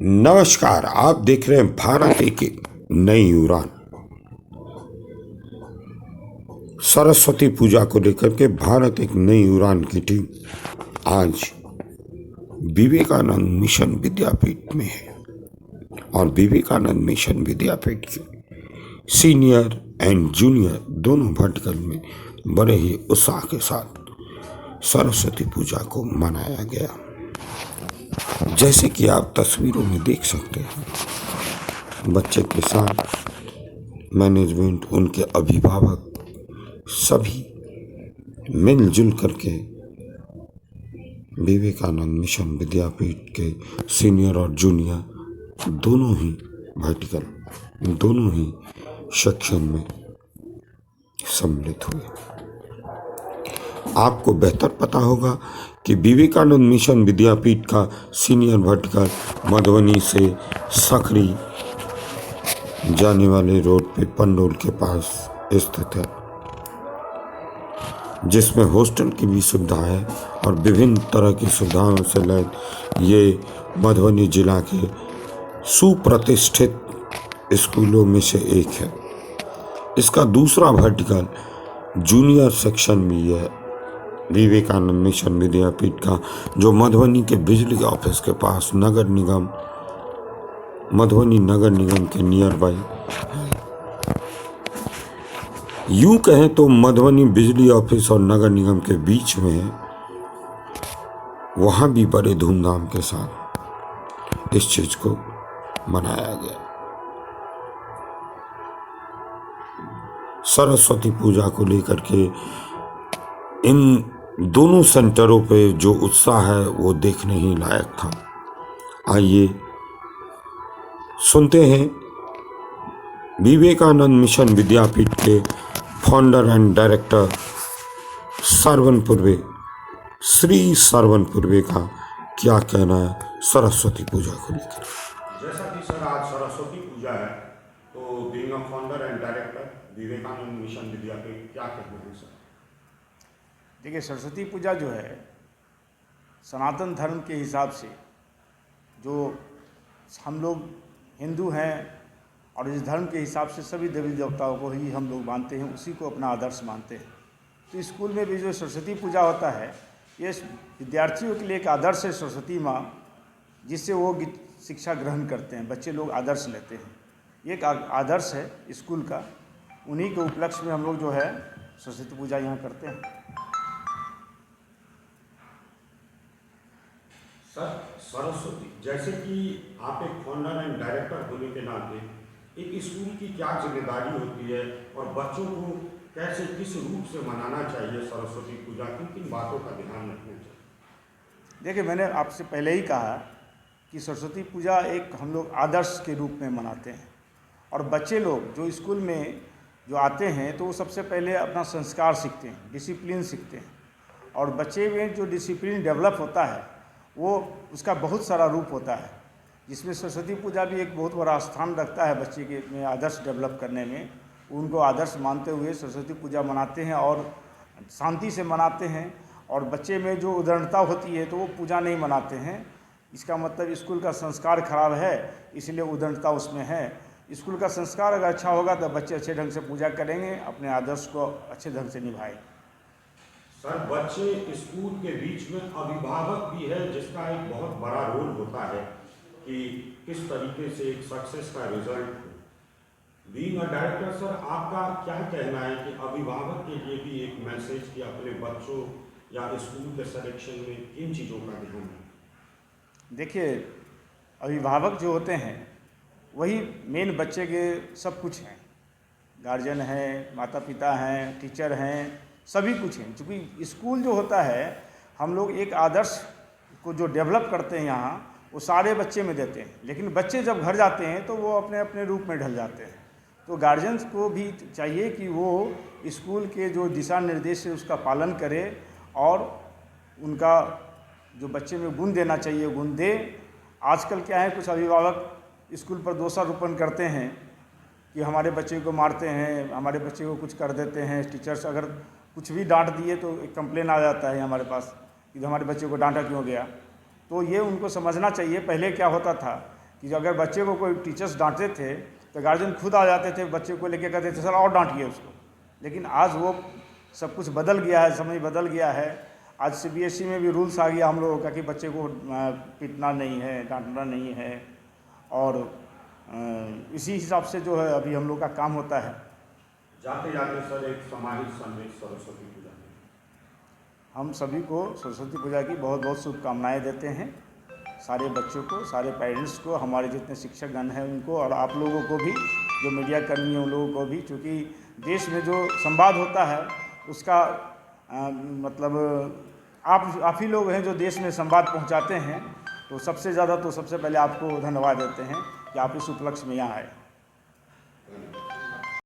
नमस्कार। आप देख रहे हैं भारत एक नई उड़ान। सरस्वती पूजा को लेकर के भारत एक नई उड़ान की टीम आज विवेकानंद मिशन विद्यापीठ में है और विवेकानंद मिशन विद्यापीठ के सीनियर एंड जूनियर दोनों वर्टिकल में बड़े ही उत्साह के साथ सरस्वती पूजा को मनाया गया। जैसे कि आप तस्वीरों में देख सकते हैं, बच्चे के साथ मैनेजमेंट, उनके अभिभावक सभी मिलजुल करके विवेकानंद मिशन विद्यापीठ के सीनियर और जूनियर दोनों ही वर्टिकल, दोनों ही सेक्शन में सम्मिलित हुए। आपको बेहतर पता होगा कि विवेकानंद मिशन विद्यापीठ का सीनियर वर्टिकल मधुबनी से सकरी जाने वाले रोड पे पंडोल के पास स्थित है, जिसमें हॉस्टल की भी सुविधा है और विभिन्न तरह की सुविधाओं से लैस ये मधुबनी जिला के सुप्रतिष्ठित स्कूलों में से एक है। इसका दूसरा वर्टिकल जूनियर सेक्शन भी है विवेकानंद मिशन विद्यापीठ का, जो मधुबनी के बिजली ऑफिस के पास मधुबनी नगर निगम के नियर बाई है। यूं कहें तो मधुबनी बिजली ऑफिस और नगर निगम के बीच में है। वहां भी बड़े धूमधाम के साथ इस चीज को मनाया गया। सरस्वती पूजा को लेकर के इन दोनों सेंटरों पे जो उत्साह है वो देखने ही लायक था। आइए सुनते हैं विवेकानंद मिशन विद्यापीठ के founder and director Shri Sarvan Purve का क्या कहना है सरस्वती पूजा को लेकर। जैसा कि सर आज सरस्वती पूजा है, तो being a founder and director Vivekananda mission Vidyapeeth क्या कहते हैं सर? देखिए, सरस्वती पूजा जो है सनातन धर्म के हिसाब से, जो हम लोग हिंदू हैं और इस धर्म के हिसाब से सभी देवी देवताओं को ही हम लोग मानते हैं, उसी को अपना आदर्श मानते हैं। तो स्कूल में भी जो सरस्वती पूजा होता है, ये विद्यार्थियों के लिए एक आदर्श है सरस्वती माँ, जिससे वो शिक्षा ग्रहण करते हैं, बच्चे लोग आदर्श लेते हैं। ये एक आदर्श है स्कूल का। उन्हीं के उपलक्ष्य में हम लोग जो है सरस्वती पूजा यहाँ करते हैं। सर, सरस्वती, जैसे कि आप एक फाउंडर एंड डायरेक्टर होने के नाते एक स्कूल की क्या जिम्मेदारी होती है और बच्चों को कैसे, किस रूप से मनाना चाहिए सरस्वती पूजा, किन किन बातों का ध्यान रखना चाहिए? देखिए, मैंने आपसे पहले ही कहा कि सरस्वती पूजा एक हम लोग आदर्श के रूप में मनाते हैं और बच्चे लोग जो स्कूल में जो आते हैं तो वो सबसे पहले अपना संस्कार सीखते हैं, डिसिप्लिन सीखते हैं। और बच्चे में जो डिसिप्लिन डेवलप होता है वो उसका बहुत सारा रूप होता है, जिसमें सरस्वती पूजा भी एक बहुत बड़ा स्थान रखता है बच्चे के में आदर्श डेवलप करने में। उनको आदर्श मानते हुए सरस्वती पूजा मनाते हैं और शांति से मनाते हैं। और बच्चे में जो उदारता होती है तो वो पूजा नहीं मनाते हैं। इसका मतलब स्कूल का संस्कार खराब है, इसलिए उदारता उसमें है। स्कूल का संस्कार अगर अच्छा होगा तो बच्चे अच्छे ढंग से पूजा करेंगे, अपने आदर्श को अच्छे ढंग से निभाएंगे। सर, बच्चे स्कूल के बीच में अभिभावक भी है, जिसका एक बहुत बड़ा रोल होता है कि किस तरीके से एक सक्सेस का रिजल्ट हो। बीइंग अ डायरेक्टर सर, आपका क्या कहना है कि अभिभावक के लिए भी एक मैसेज कि अपने बच्चों या स्कूल के सिलेक्शन में किन चीज़ों का ध्यान रखें? देखिए, अभिभावक जो होते हैं वही मेन बच्चे के सब कुछ हैं। गार्जियन हैं, माता पिता हैं, टीचर हैं, सभी कुछ हैं। क्योंकि स्कूल जो होता है, हम लोग एक आदर्श को जो डेवलप करते हैं यहाँ, वो सारे बच्चे में देते हैं। लेकिन बच्चे जब घर जाते हैं तो वो अपने अपने रूप में ढल जाते हैं। तो गार्जियंस को भी चाहिए कि वो स्कूल के जो दिशा निर्देश है उसका पालन करे और उनका जो बच्चे में गुण देना चाहिए गुण दे। आजकल क्या है, कुछ अभिभावक स्कूल पर दोषारोपण करते हैं कि हमारे बच्चे को मारते हैं, हमारे बच्चे को कुछ कर देते हैं। टीचर्स अगर कुछ भी डांट दिए तो एक कंप्लेन आ जाता है हमारे पास कि हमारे बच्चे को डांटा क्यों गया। तो ये उनको समझना चाहिए। पहले क्या होता था कि अगर बच्चे को कोई टीचर्स डांटते थे तो गार्जियन खुद आ जाते थे, बच्चे को लेके कहते थे सर और डांटिए उसको। लेकिन आज वो सब कुछ बदल गया है, समय बदल गया है। आज CBSE में भी रूल्स आ गया हम लोगों का कि बच्चे को पीटना नहीं है, डांटना नहीं है, और इसी हिसाब से जो है अभी हम लोग का काम होता है। जाते जाते सर एक सामाजिक संदेश सरस्वती पूजा में। हम सभी को सरस्वती पूजा की बहुत बहुत शुभकामनाएं देते हैं, सारे बच्चों को, सारे पेरेंट्स को, हमारे जितने शिक्षकगण हैं उनको, और आप लोगों को भी, जो मीडिया कर्मी हैं उन लोगों को भी। क्योंकि देश में जो संवाद होता है उसका मतलब आप ही लोग हैं जो देश में संवाद पहुंचाते हैं। तो सबसे ज़्यादा तो सबसे पहले आपको धन्यवाद देते हैं कि आप इस उपलक्ष्य में यहाँ आए।